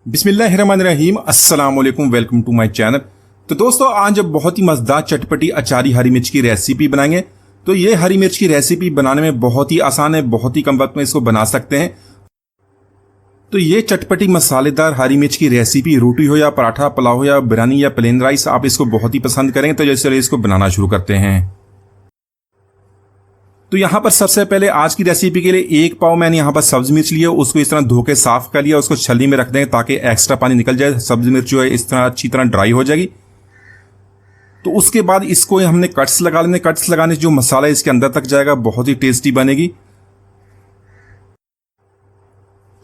बिस्मिल्लाहिर्रहमानिर्रहीम, अस्सलाम वालेकुम, वेलकम टू माय चैनल। तो दोस्तों, आज बहुत ही मज़ेदार चटपटी अचारी हरी मिर्च की रेसिपी बनाएंगे। तो ये हरी मिर्च की रेसिपी बनाने में बहुत ही आसान है, बहुत ही कम वक्त में इसको बना सकते हैं। तो ये चटपटी मसालेदार हरी मिर्च की रेसिपी रोटी हो या पराठा, पुलाव हो या बिरयानी या प्लेन राइस, आप इसको बहुत ही पसंद करेंगे। तो जैसे इसको बनाना शुरू करते हैं। तो यहाँ पर सबसे पहले आज की रेसिपी के लिए 1 पाव मैंने यहाँ पर सब्ज मिर्च लिया, उसको इस तरह धो के साफ कर लिया, उसको छलनी में रख देंगे ताकि एक्स्ट्रा पानी निकल जाए। सब्ज मिर्च जो है इस तरह अच्छी तरह ड्राई हो जाएगी। तो उसके बाद इसको हमने कट्स लगा लेने। कट्स लगाने से जो मसाला इसके अंदर तक जाएगा, बहुत ही टेस्टी बनेगी।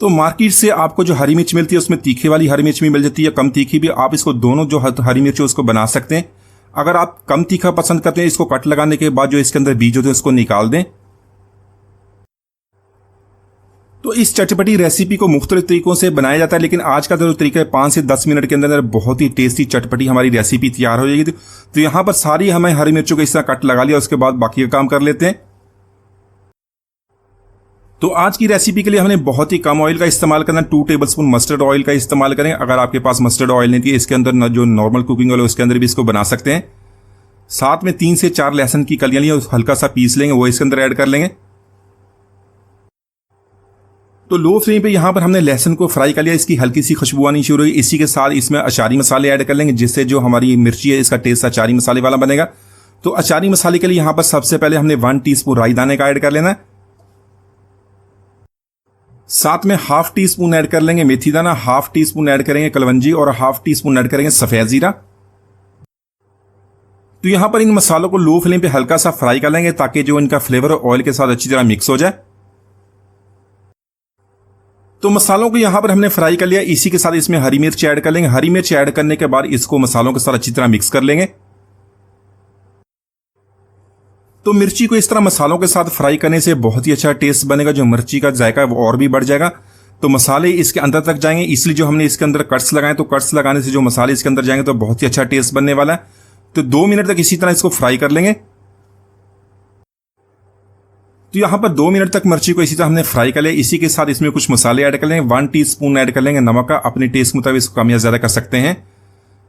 तो मार्केट से आपको जो हरी मिर्च मिलती है उसमें तीखे वाली हरी मिर्च भी मिल जाती है, कम तीखी भी। आप इसको दोनों जो हरी मिर्च है उसको बना सकते हैं। अगर आप कम तीखा पसंद करते हैं, इसको कट लगाने के बाद जो इसके अंदर बीज होते हैं उसको निकाल दें। तो इस चटपटी रेसिपी को मुख्तलिफ तरीकों से बनाया जाता है, लेकिन आज का जो तरीका है 5 से 10 मिनट के अंदर बहुत ही टेस्टी चटपटी हमारी रेसिपी तैयार हो जाएगी। तो यहाँ पर सारी हमें हरी मिर्चों को इस तरह कट लगा लिया, उसके बाद बाकी का काम कर लेते हैं। तो आज की रेसिपी के लिए हमने बहुत ही कम ऑयल का इस्तेमाल करना है। 2 टेबलस्पून मस्टर्ड ऑयल का इस्तेमाल करें। अगर आपके पास मस्टर्ड ऑयल नहीं थी, इसके अंदर जो नॉर्मल कुकिंग ऑयल है उसके अंदर भी इसको बना सकते हैं। साथ में 3 से 4 लहसुन की कलियां ली, हल्का सा पीस लेंगे, वो इसके अंदर ऐड कर लेंगे। तो लो फ्लेम पे यहाँ पर हमने लहसुन को फ्राई कर लिया, इसकी हल्की सी खुशबू आनी शुरू हुई। इसी के साथ इसमें अचारी मसाले ऐड कर लेंगे, जिससे जो हमारी मिर्ची है इसका टेस्ट अचारी मसाले वाला बनेगा। तो अचारी मसाले के लिए यहाँ पर सबसे पहले हमने 1 टीस्पून राई दाने का ऐड कर लेना है। साथ में ½ टीस्पून ऐड कर लेंगे मेथी दाना, ½ टीस्पून ऐड करेंगे कलवंजी और ½ टीस्पून ऐड करेंगे सफेद जीरा। तो यहां पर इन मसालों को लो फ्लेम पे हल्का सा फ्राई कर लेंगे ताकि जो इनका फ्लेवर ऑयल के साथ अच्छी तरह मिक्स हो जाए। तो मसालों को यहां पर हमने फ्राई कर लिया। इसी के साथ इसमें हरी मिर्च ऐड कर लेंगे। हरी मिर्च ऐड करने के बाद इसको मसालों के साथ अच्छी तरह मिक्स कर लेंगे। तो मिर्ची को इस तरह मसालों के साथ फ्राई करने से बहुत ही अच्छा टेस्ट बनेगा, जो मिर्ची का जायका है वो और भी बढ़ जाएगा। तो मसाले इसके अंदर तक जाएंगे, इसलिए जो हमने इसके अंदर कट्स लगाए, तो कट्स लगाने से जो मसाले इसके अंदर जाएंगे तो बहुत ही अच्छा टेस्ट बनने वाला है। तो 2 मिनट तक इसी तरह इसको फ्राई कर लेंगे। तो यहां पर 2 मिनट तक मिर्ची को इसी तरह हमने फ्राई कर लिया। इसी के साथ इसमें कुछ मसाले ऐड कर लेंगे। 1 टीस्पून ऐड कर लेंगे नमक का, अपने टेस्ट मुताबिक इसको कम या ज्यादा कर सकते हैं।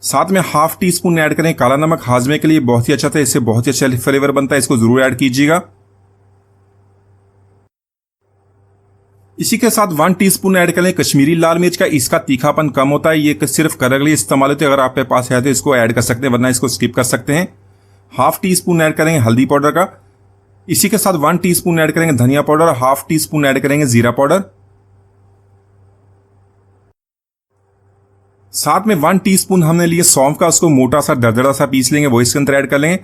साथ में ½ टीस्पून ऐड करें काला नमक, हाजमे के लिए बहुत ही अच्छा था, इससे बहुत ही अच्छा फ्लेवर बनता है, इसको जरूर ऐड कीजिएगा। इसी के साथ 1 टीस्पून ऐड करें कश्मीरी लाल मिर्च का, इसका तीखापन कम होता है, ये सिर्फ कलर के लिए इस्तेमाल होते हैं। अगर आपके पास है तो इसको ऐड कर सकते हैं, वरना इसको स्किप कर सकते हैं। ½ टीस्पून ऐड करेंगे हल्दी पाउडर का। इसी के साथ 1 टीस्पून ऐड करेंगे धनिया पाउडर, ½ टीस्पून ऐड करेंगे जीरा पाउडर। साथ में 1 टीस्पून हमने लिए सौंफ का, उसको मोटा सा दरदरा सा पीस लेंगे, वो इसके अंदर ऐड कर लेंगे।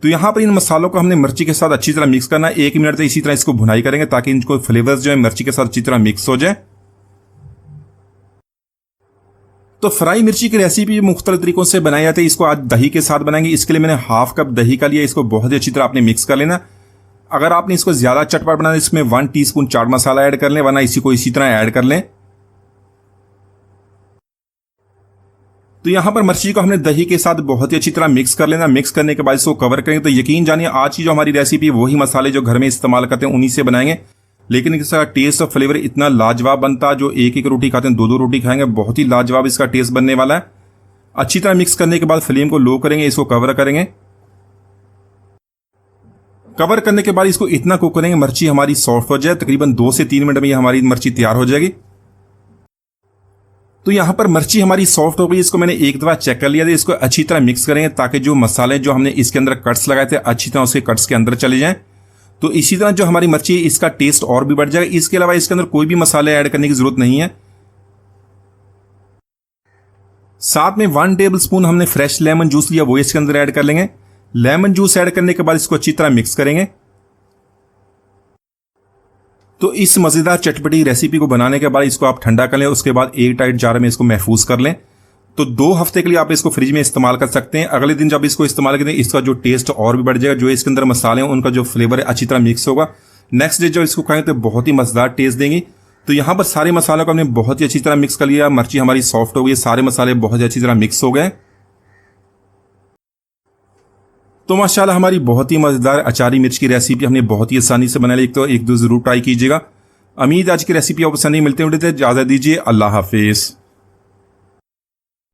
तो यहां पर इन मसालों को हमने मिर्ची के साथ अच्छी तरह मिक्स करना है। 1 मिनट तक इसी तरह इसको भुनाई करेंगे ताकि इनको फ्लेवर्स जो है मिर्ची के साथ अच्छी तरह मिक्स हो जाए। तो फ्राई मिर्ची की रेसिपी मुख्तलिफ तरीकों से बनाई जाती है। इसको आज दही के साथ बनाएंगे। इसके लिए मैंने ½ कप दही का लिया, इसको बहुत ही अच्छी तरह आपने मिक्स कर लेना। अगर आपने इसको ज्यादा चटपट बनाना है, इसमें 1 टीस्पून चाट मसाला ऐड कर लें, वरना इसी को इसी तरह ऐड कर लें। तो यहां पर मिर्ची को हमने दही के साथ बहुत ही अच्छी तरह मिक्स कर लेना। मिक्स करने के बाद इसको कवर करेंगे। तो यकीन जानिए, आज की जो हमारी रेसिपी वही मसाले जो घर में इस्तेमाल करते हैं उन्हीं से बनाएंगे, लेकिन इसका टेस्ट और फ्लेवर इतना लाजवाब बनता है, जो एक रोटी खाते हैं 2 रोटी खाएंगे, बहुत ही लाजवाब इसका टेस्ट बनने वाला है। अच्छी तरह मिक्स करने के बाद फ्लेम को लो करेंगे, इसको कवर करेंगे। कवर करने के बाद इसको इतना कुक करेंगे मिर्ची हमारी सॉफ्ट हो जाए। तकरीबन 2 से 3 मिनट में हमारी मिर्ची तैयार हो जाएगी। तो यहां पर मिर्ची हमारी सॉफ्ट हो गई, इसको मैंने एक दफा चेक कर लिया था। इसको अच्छी तरह मिक्स करेंगे ताकि जो मसाले जो हमने इसके अंदर कट्स लगाए थे अच्छी तरह उसके कट्स के अंदर चले जाएं। तो इसी तरह जो हमारी मिर्ची है इसका टेस्ट और भी बढ़ जाएगा। इसके अलावा इसके अंदर कोई भी मसाले ऐड करने की जरूरत नहीं है। साथ में 1 टेबलस्पून हमने फ्रेश लेमन जूस लिया, वो इसके अंदर ऐड कर लेंगे। लेमन जूस ऐड करने के बाद इसको अच्छी तरह मिक्स करेंगे। तो इस मजेदार चटपटी रेसिपी को बनाने के बाद इसको आप ठंडा कर लें, उसके बाद एयर टाइट जार में इसको महफूज कर लें। तो 2 हफ्ते के लिए आप इसको फ्रिज में इस्तेमाल कर सकते हैं। अगले दिन जब इसको इस्तेमाल करें, इसका जो टेस्ट और भी बढ़ जाएगा, जो इसके अंदर मसाले हैं उनका जो फ्लेवर है अच्छी तरह मिक्स होगा। नेक्स्ट डे जब इसको खाएं तो बहुत ही मजेदार टेस्ट देंगी। तो यहाँ पर सारे मसालों को हमने बहुत ही अच्छी तरह मिक्स कर लिया। मिर्ची हमारी सॉफ्ट हो गई, सारे मसाले बहुत ही अच्छी तरह मिक्स हो गए। तो माशाल्लाह हमारी बहुत ही मजेदार अचारी मिर्च की रेसिपी हमने बहुत ही आसानी से बना ली। तो एक दो जरूर ट्राई कीजिएगा। उम्मीद आज की रेसिपी आपको पसंद नहीं। मिलते हैं, इजाजत दीजिए, अल्लाह हाफिज।